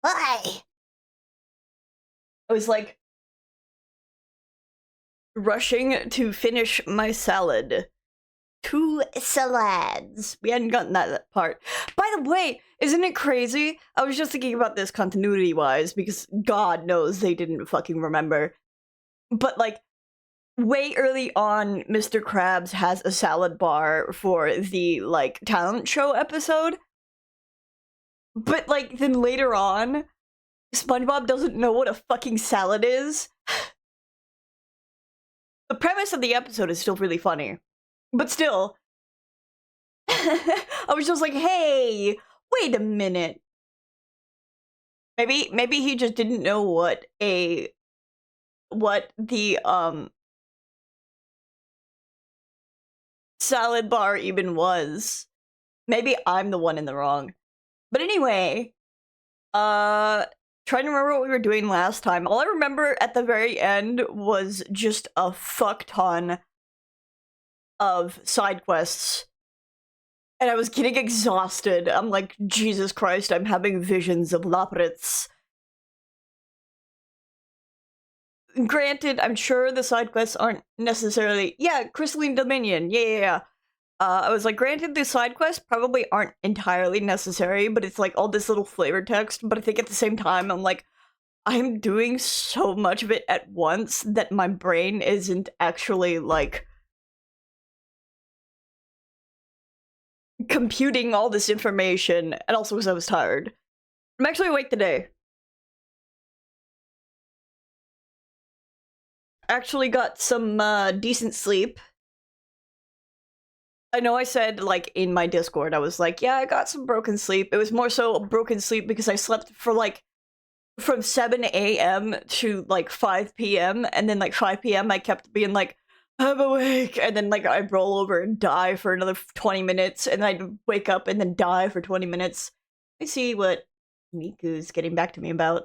Hi! I was like rushing to finish my salad. 2 salads. We hadn't gotten that part. By the way, isn't it crazy? I was just thinking about this continuity-wise, because God knows they didn't fucking remember. But, like, way early on, Mr. Krabs has a salad bar for the, like, talent show episode. But, like, then later on, SpongeBob doesn't know what a fucking salad is. The premise of the episode is still really funny. But still, I was just like, hey, wait a minute. Maybe he just didn't know what the salad bar even was. Maybe I'm the one in the wrong. But anyway, trying to remember what we were doing last time. All I remember at the very end was just a fuck ton of side quests. And I was getting exhausted. I'm like, Jesus Christ, I'm having visions of Laprits. Granted, I'm sure the side quests aren't necessarily... Yeah, Crystalline Dominion, yeah. I was like, granted, the side quests probably aren't entirely necessary, but it's like all this little flavor text, but I think at the same time, I'm like, I'm doing so much of it at once that my brain isn't actually, like, computing all this information, and also because I was tired. I'm actually awake today. Actually got some decent sleep. I know I said, like, in my Discord, I was like, yeah, I got some broken sleep. It was more so broken sleep because I slept for, like, from 7 a.m. to, like, 5 p.m. And then, like, 5 p.m. I kept being like, I'm awake. And then, like, I'd roll over and die for another 20 minutes. And then I'd wake up and then die for 20 minutes. Let me see what Miku's getting back to me about.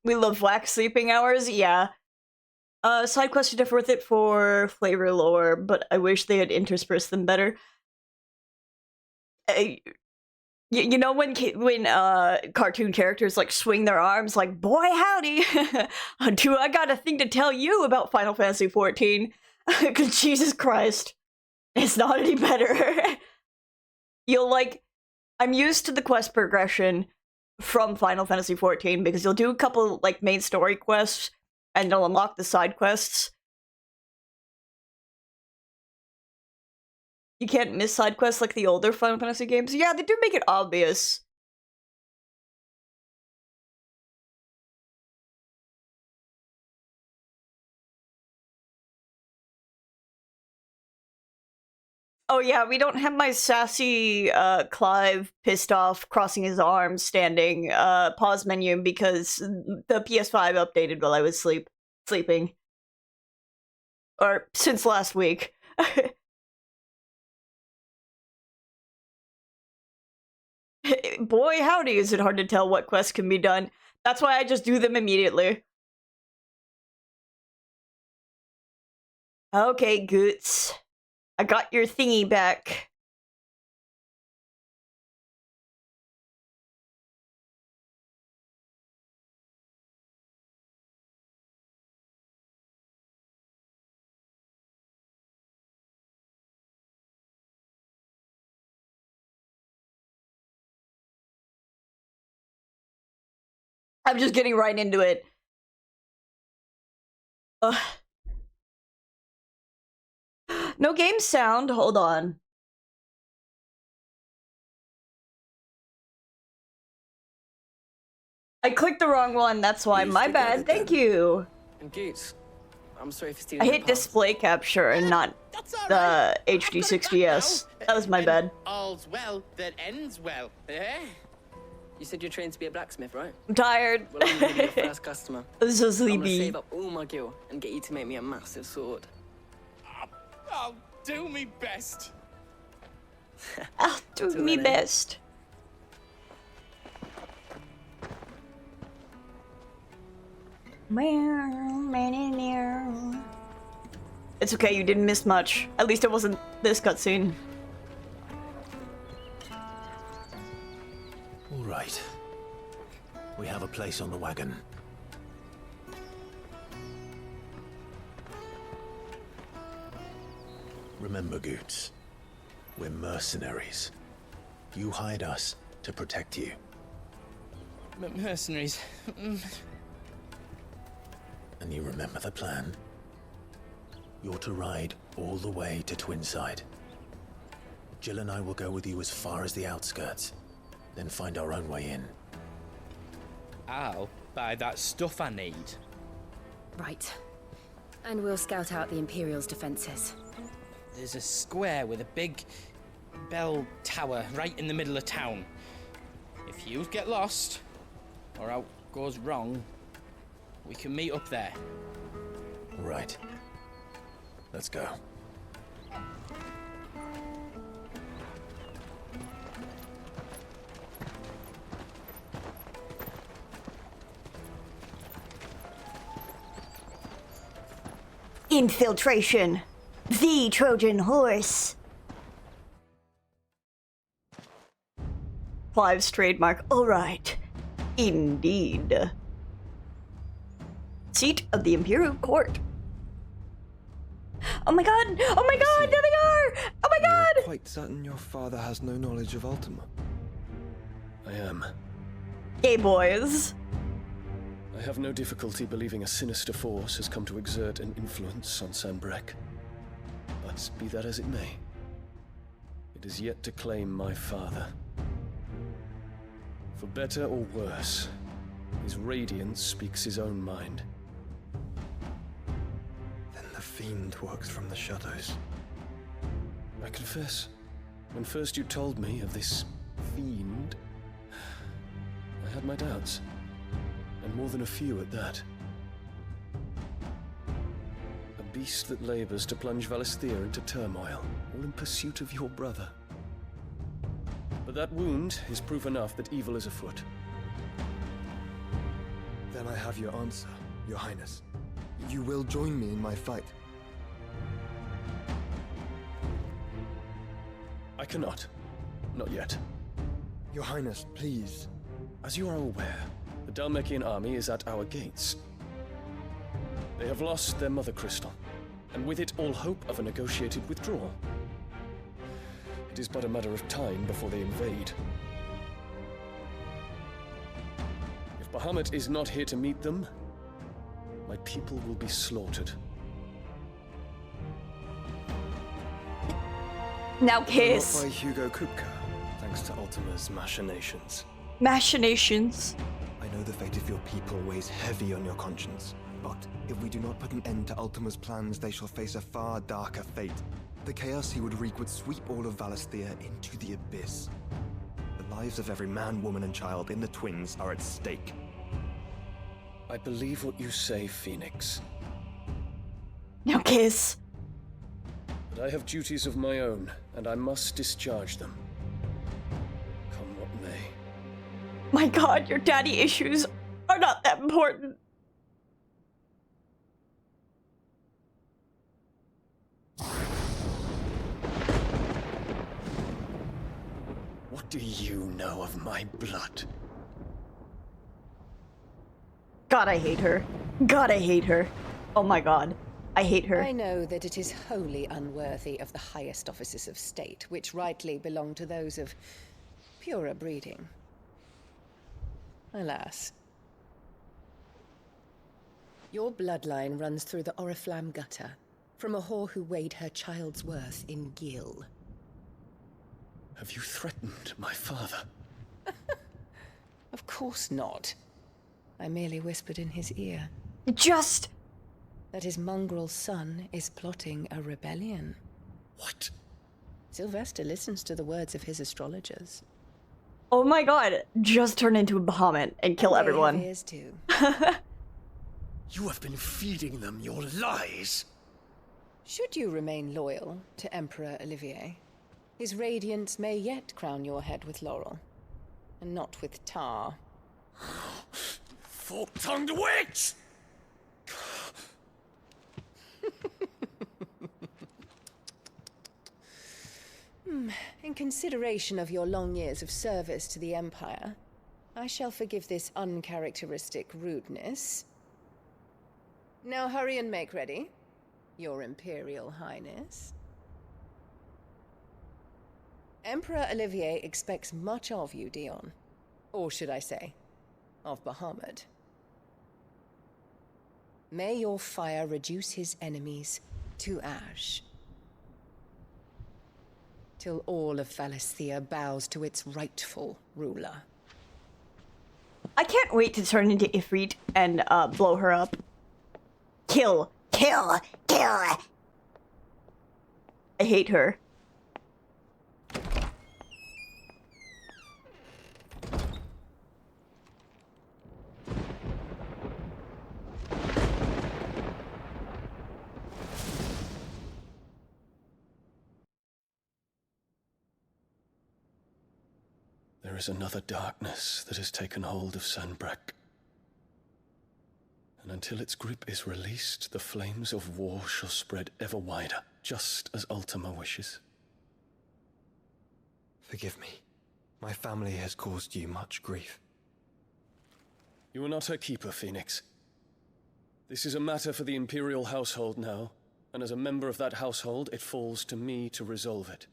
We love wax sleeping hours, yeah. Side quests are definitely worth it for flavor lore, but I wish they had interspersed them better. You know when cartoon characters like swing their arms like, boy howdy, do I got a thing to tell you about Final Fantasy XIV? Cause Jesus Christ, it's not any better. You'll like, I'm used to the quest progression from Final Fantasy XIV because you'll do a couple like main story quests and you'll unlock the side quests. You can't miss side quests like the older Final Fantasy games. Yeah, they do make it obvious. Oh yeah, we don't have my sassy Clive pissed off crossing his arms standing pause menu because the PS5 updated while I was sleeping. Or since last week. Boy howdy is it hard to tell what quests can be done. That's why I just do them immediately. Okay, Goots. I got your thingy back. I'm just getting right into it. Ugh. No game sound, hold on. I clicked the wrong one, that's why. My bad, thank you. And Gates, I'm sorry for I stealing hit display capture and not the HD 60s. That was my bad. All's well that ends well, eh? You said you're trained to be a blacksmith, right? I'm tired. Well, I'm gonna be your first customer. This is I'm gonna sleepy. save up all my gil and get you to make me a massive sword. I'll do me best. I'll do me best. It's okay, you didn't miss much. At least it wasn't this cutscene. All right. We have a place on the wagon. Remember, Goots, we're mercenaries. You hired us to protect you. Mercenaries. And you remember the plan? You're to ride all the way to Twinside. Jill and I will go with you as far as the outskirts, then find our own way in. I'll buy that stuff I need. Right. And we'll scout out the Imperial's defenses. There's a square with a big bell tower right in the middle of town. If you get lost, or out goes wrong, we can meet up there. Right. Let's go. Infiltration. The Trojan horse. Clive's trademark. Alright. Indeed. Seat of the Imperial Court. Oh my god! Oh my god! There they are! Oh my god! You're quite certain your father has no knowledge of Ultima? I am. Gay boys. I have no difficulty believing a sinister force has come to exert an influence on Sanbreque. But be that as it may, it is yet to claim my father. For better or worse, his radiance speaks his own mind. Then the fiend works from the shadows. I confess, when first you told me of this fiend, I had my doubts. And more than a few at that. A beast that labors to plunge Valisthea into turmoil, all in pursuit of your brother. But that wound is proof enough that evil is afoot. Then I have your answer, Your Highness. You will join me in my fight. I cannot. Not yet. Your Highness, please. As you are aware, the Dhalmekian army is at our gates. They have lost their mother crystal, and with it all hope of a negotiated withdrawal. It is but a matter of time before they invade. If Bahamut is not here to meet them, my people will be slaughtered. Now Not kiss. by Hugo Kupka, thanks to Ultima's machinations. Machinations. I know the fate of your people weighs heavy on your conscience, but if we do not put an end to Ultima's plans, they shall face a far darker fate. The chaos he would wreak would sweep all of Valisthea into the abyss. The lives of every man, woman, and child in the Twins are at stake. I believe what you say, Phoenix. Now kiss. But I have duties of my own, and I must discharge them. Come what may. My god, your daddy issues are not that important. What do you know of my blood? God, I hate her. God, I hate her. Oh my god. I hate her. I know that it is wholly unworthy of the highest offices of state, which rightly belong to those of purer breeding. Alas. Your bloodline runs through the Oriflamme gutter, from a whore who weighed her child's worth in gil. Have you threatened my father? Of course not. I merely whispered in his ear. Just that his mongrel son is plotting a rebellion. What? Sylvester listens to the words of his astrologers. Oh my god, just turn into a Bahamut and kill And they have everyone. ears too. You have been feeding them your lies. Should you remain loyal to Emperor Olivier, his radiance may yet crown your head with laurel, and not with tar. Fork-tongued witch! In consideration of your long years of service to the Empire, I shall forgive this uncharacteristic rudeness. Now hurry and make ready, Your Imperial Highness. Emperor Olivier expects much of you, Dion. Or should I say, of Bahamut. May your fire reduce his enemies to ash, till all of Valisthea bows to its rightful ruler. I can't wait to turn into Ifrit and blow her up. Kill. Kill. Kill. I hate her. There is another darkness that has taken hold of Sanbreque. And until its grip is released, the flames of war shall spread ever wider, just as Ultima wishes. Forgive me. My family has caused you much grief. You are not her keeper, Phoenix. This is a matter for the Imperial household now, and as a member of that household, it falls to me to resolve it.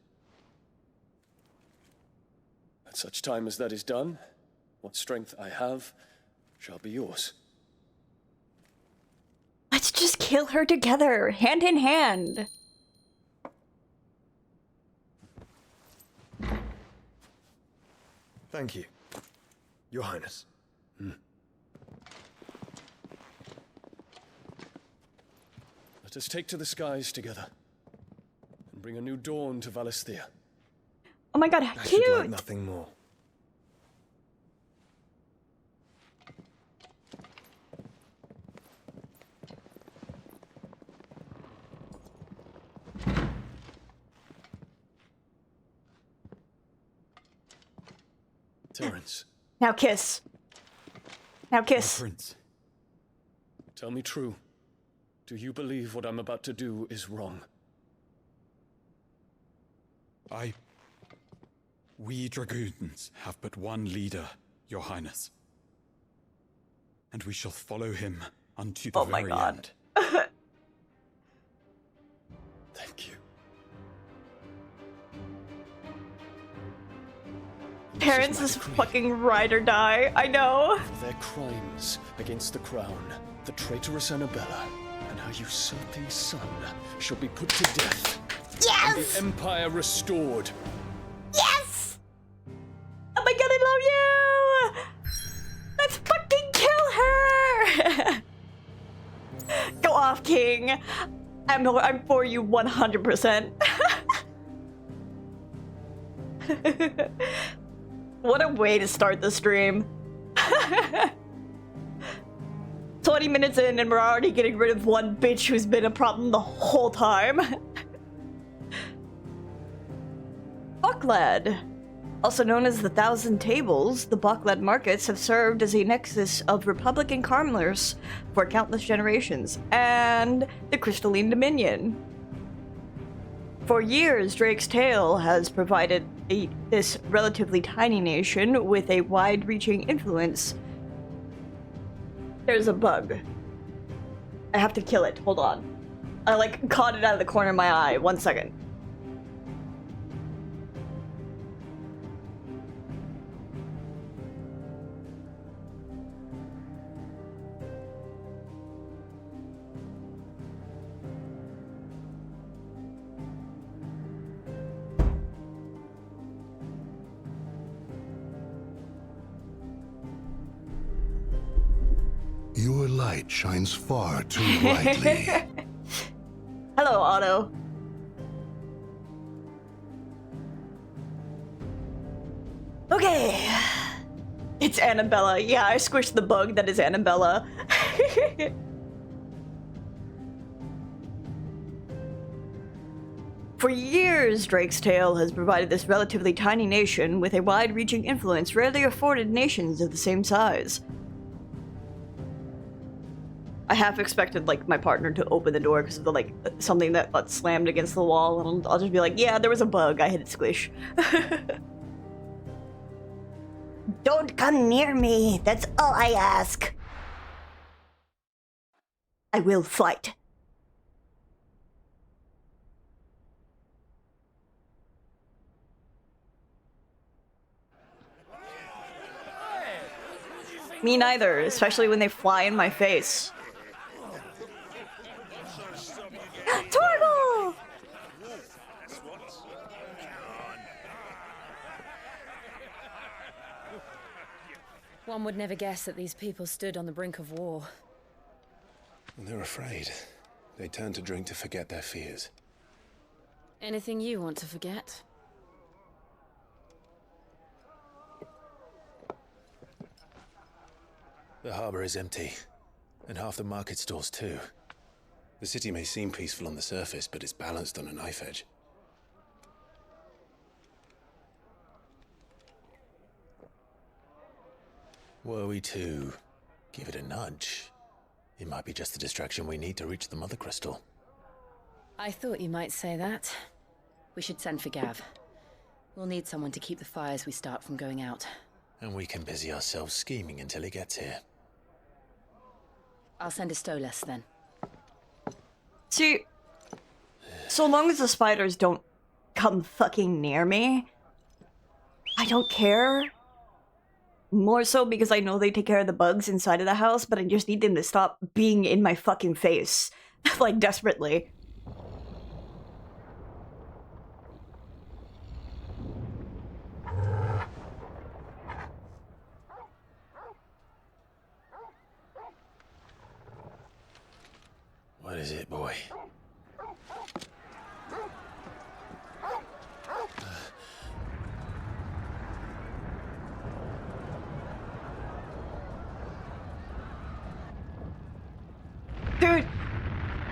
At such time as that is done, what strength I have shall be yours. Let's just kill her together, hand in hand. Thank you, Your Highness. Let us take to the skies together, and bring a new dawn to Valisthea. Oh my god, I should cute! like nothing more. Terence, Now kiss. Now kiss. Prince. tell me true. Do you believe what I'm about to do is wrong? We dragoons have but one leader, Your Highness. And we shall follow him unto the Oh my very god. end. Thank you. Parents This is is my decree. fucking ride or die. I know. For their crimes against the crown, the traitorous Annabella and her usurping son shall be put to death. And Yes! the Empire restored. Yes! Oh my god, I love you! Let's fucking kill her! Go off, King. I'm for you 100%. What a way to start the stream. 20 minutes in and we're already getting rid of one bitch who's been a problem the whole time. Bucklad. Also known as the Thousand Tables, the Bucklad markets have served as a nexus of Republican commerce for countless generations, and the Crystalline Dominion. For years, Drake's Tale has provided this relatively tiny nation with a wide-reaching influence. There's a bug. I have to kill it. Hold on. I, caught it out of the corner of my eye. 1 second. Your light shines far too brightly. Hello, Otto. Okay. It's Annabella. Yeah, I squished the bug that is Annabella. For years, Drake's Tale has provided this relatively tiny nation with a wide-reaching influence rarely afforded nations of the same size. I half expected, like, my partner to open the door because of the, like, something that got slammed against the wall, and I'll just be like, yeah, there was a bug, I hit it squish. Don't come near me, that's all I ask. I will fight. Me neither, especially when they fly in my face. Torgal! One would never guess that these people stood on the brink of war. They're afraid. They turn to drink to forget their fears. Anything you want to forget? The harbor is empty, and half the market stalls too. The city may seem peaceful on the surface, but it's balanced on a knife edge. Were we to give it a nudge, it might be just the distraction we need to reach the Mother Crystal. I thought you might say that. We should send for Gav. We'll need someone to keep the fires we start from going out. And we can busy ourselves scheming until he gets here. I'll send a Stolas then. See, so long as the spiders don't come fucking near me, I don't care. More so because I know they take care of the bugs inside of the house, but I just need them to stop being in my fucking face. Like, desperately. What is it, boy? Dude,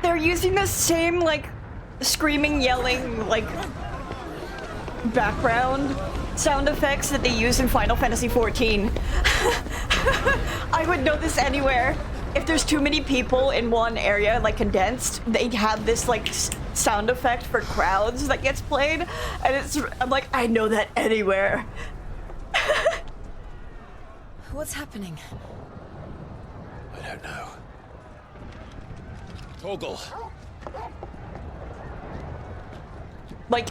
they're using the same, like, screaming, yelling, like, background sound effects that they use in Final Fantasy XIV. I would know this anywhere. If there's too many people in one area, like condensed, they have this like sound effect for crowds that gets played, and I'm like, I know that anywhere. What's happening? I don't know. Torgal. Like,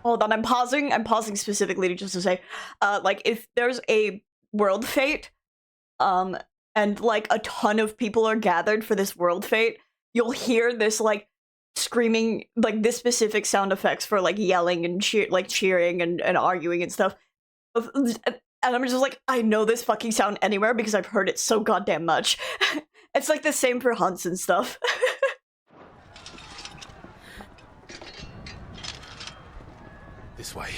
hold on, I'm pausing specifically just to say, like, if there's a world fate, and like a ton of people are gathered for this world fate, you'll hear this like screaming, like this specific sound effects for like yelling and cheering and arguing and stuff. And I'm just like, I know this fucking sound anywhere because I've heard it so goddamn much. It's like the same for hunts and stuff. This way.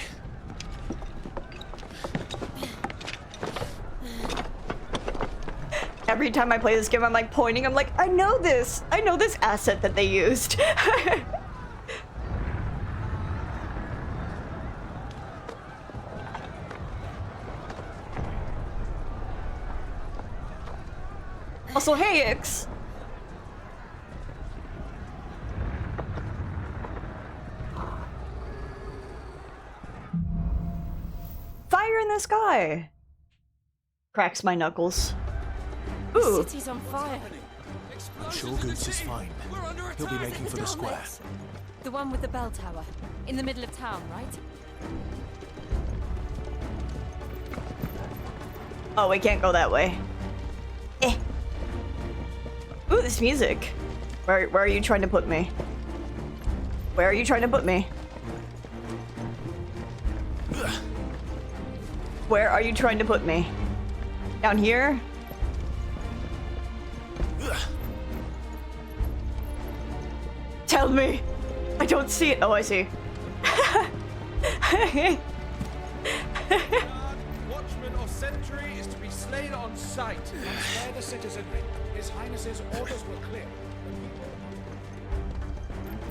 Every time I play this game, I'm like pointing, I'm like, I know this asset that they used. Also, hey, Ix. Fire in the sky. Cracks my knuckles. Ooh. The city's on fire. Sure Goods is fine. He'll be making for the square. The one with the bell tower. In the middle of town, right? Oh, we can't go that way. Eh. Ooh, this music. Where are you trying to put me? Where are you trying to put me? Where are you trying to put me? Down here? Tell me! I don't see it. Oh, I see. Watchman or sentry is to be slain on sight. Spare the citizenry. His Highness's orders were clear.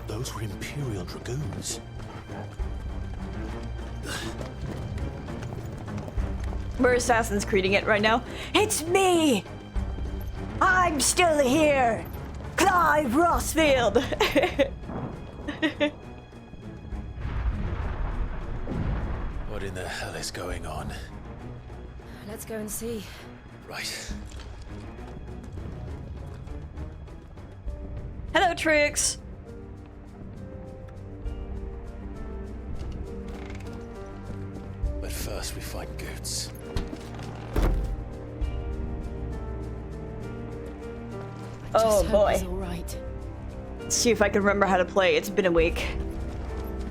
Those were Imperial Dragoons. We're Assassin's Creeding it right now. It's me! I'm still here! Clive Rossfield! What in the hell is going on? Let's go and see. Right. Hello, Trix! But first we find Goots. Oh boy. All right. Let's see if I can remember how to play. It's been a week.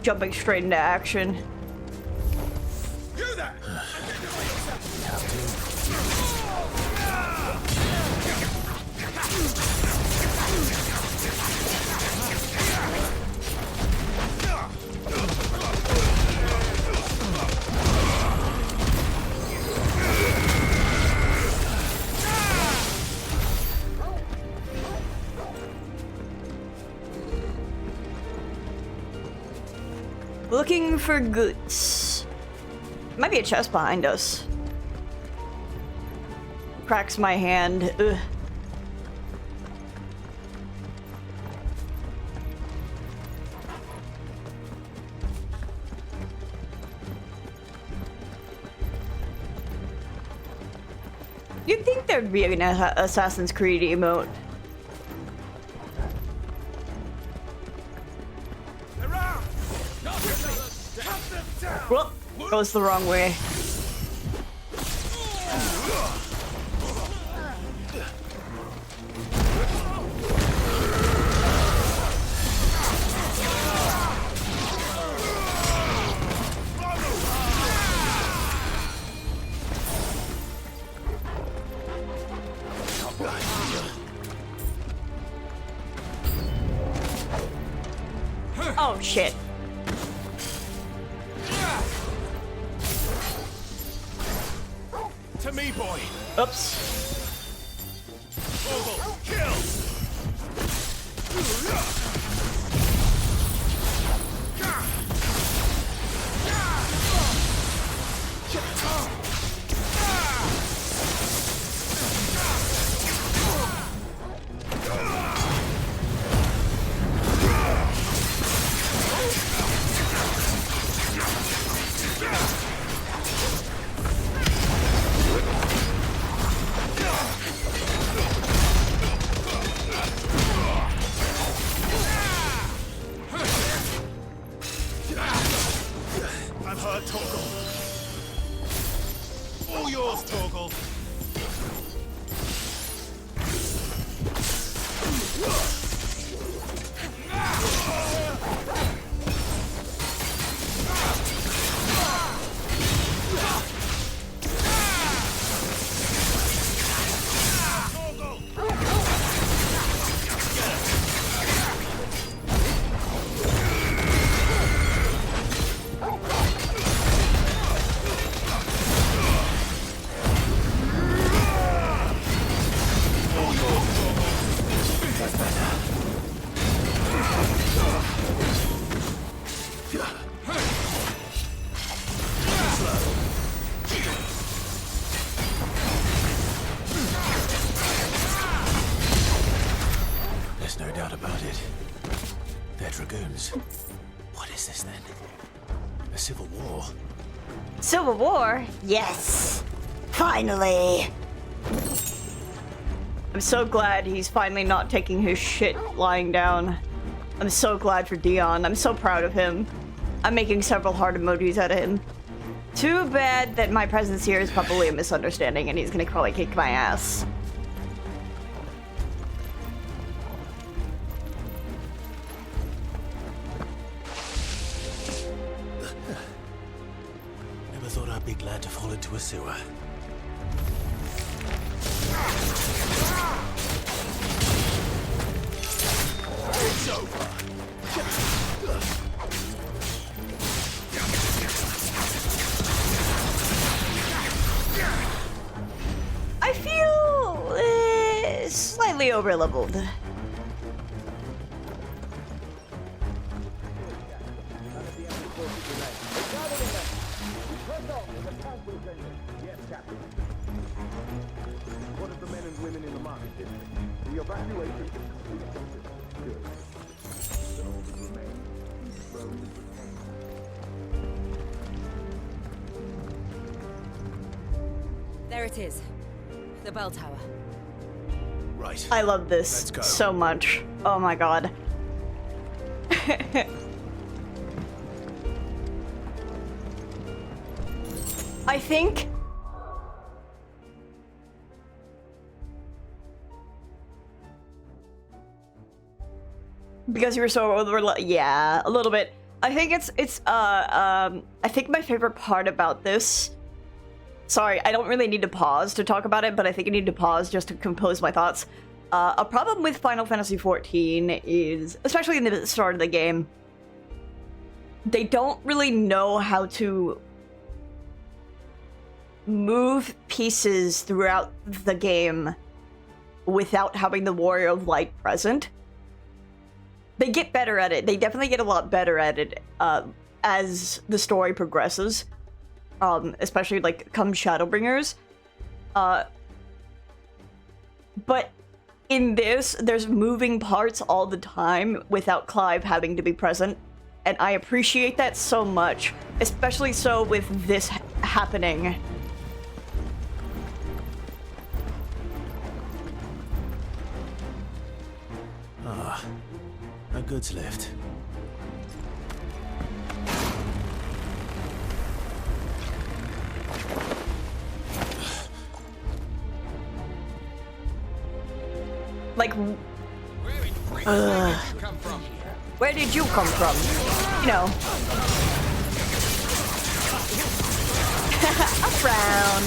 Jumping straight into action. You there! Looking for goods. Might be a chest behind us. Cracks my hand. Ugh. You'd think there'd be an Assassin's Creed emote. Whoop! Goes the wrong way. Oh shit. To me, boy. Oops. Ogle, kill. I'm hurt, Torgal. All yours, Torgal. There's no doubt about it. They're Dragoons. What is this then? A civil war? Civil War? Yes! Finally! I'm so glad he's finally not taking his shit lying down. I'm so glad for Dion. I'm so proud of him. I'm making several heart emojis out of him. Too bad that my presence here is probably a misunderstanding and he's gonna probably kick my ass. Never thought I'd be glad to fall into a sewer. I feel slightly overleveled. What of the men and women in the market district? The evacuation. Those who remain, thrown into There it is. The bell tower. Right. I love this so much. Oh my god. I think because you were so yeah, a little bit. I think I think my favorite part about this. Sorry, I don't really need to pause to talk about it, but I think I need to pause just to compose my thoughts. A problem with Final Fantasy XIV is, especially in the start of the game, they don't really know how to move pieces throughout the game without having the Warrior of Light present. They get better at it. They definitely get a lot better at it as the story progresses. Especially like come Shadowbringers. But in this, there's moving parts all the time without Clive having to be present. And I appreciate that so much, especially so with this happening. Ah, a goods lift. Like, where did you come from? You know. Up round.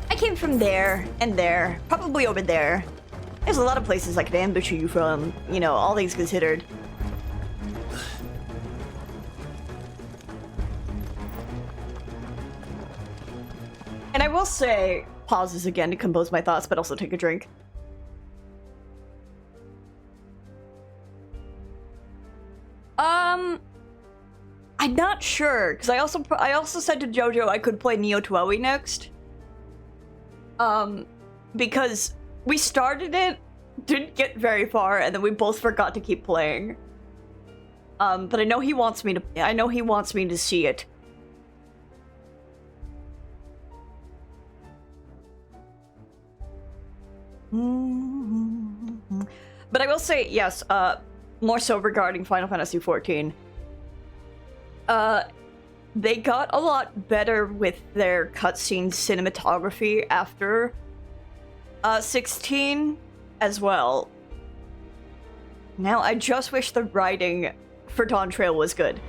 I came from there and there, probably over there. There's a lot of places I could ambush you from, you know, all things considered. And I will say, pauses again to compose my thoughts, but also take a drink. I'm not sure, because I also said to Jojo I could play Neo 2 next. Because we started it, didn't get very far, and then we both forgot to keep playing. But I know he wants me to see it. But I will say, yes, more so regarding Final Fantasy XIV. They got a lot better with their cutscene cinematography after 16 as well. Now, I just wish the writing for Dawn Trail was good.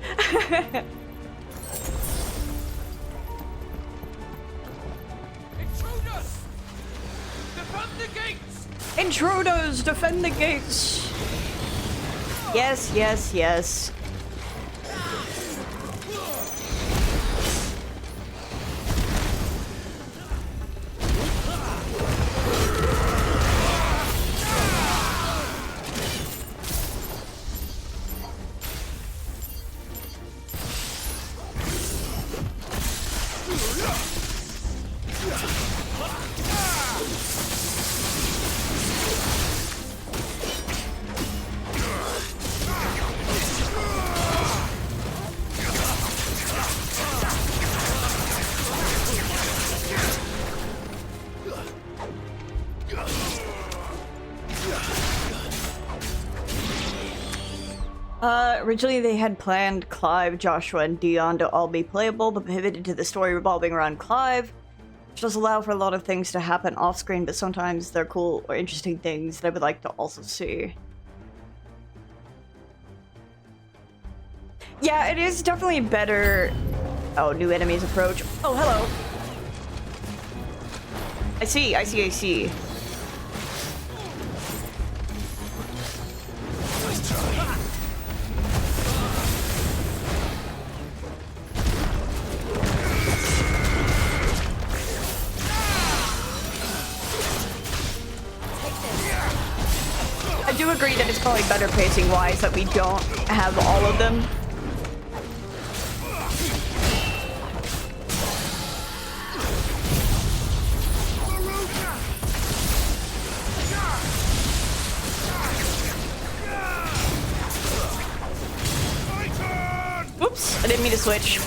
Intruders! Defend the gates! Intruders, defend the gates! Yes, yes, yes. Originally they had planned Clive, Joshua, and Dion to all be playable, but pivoted to the story revolving around Clive, which does allow for a lot of things to happen off-screen, but sometimes they're cool or interesting things that I would like to also see. Yeah, it is definitely better. Oh, new enemies approach. Oh, hello. I see. Nice try. I do agree that it's probably better pacing-wise that we don't have all of them. Oops, I didn't mean to switch.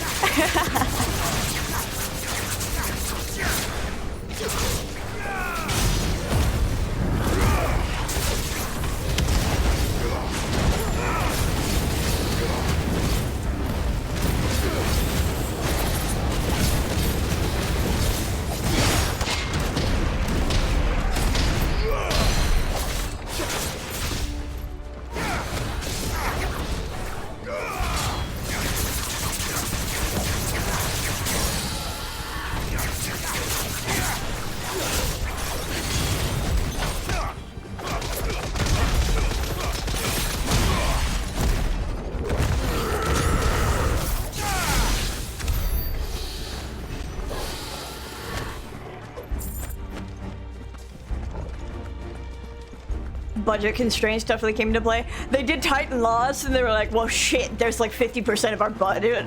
Budget constraints definitely came into play. They did tighten laws and they were like, well shit, there's like 50% of our budget.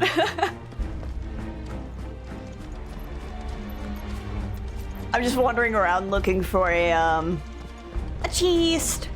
I'm just wandering around looking for a chest.